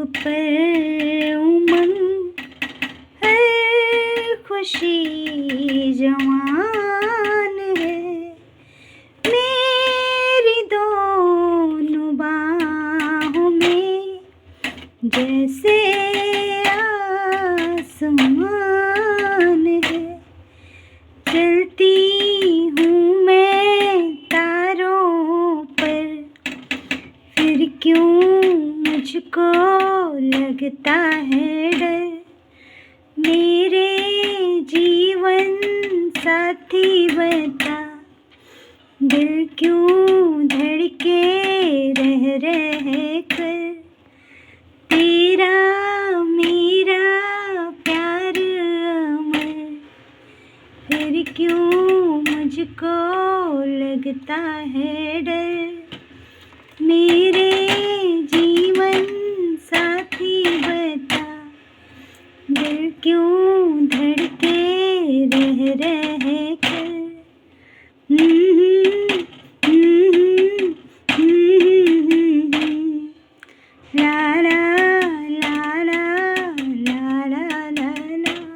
पर उमंग हर खुशी जवान है। मेरी दोनों बाहों में जैसे आसमान है। चलती हूँ मैं तारों पर, फिर क्यों मुझको लगता है डर। मेरे जीवन साथी बता, दिल क्यों धड़के रह कर। तेरा मेरा प्यार अमर, फिर क्यों मुझको लगता है डर।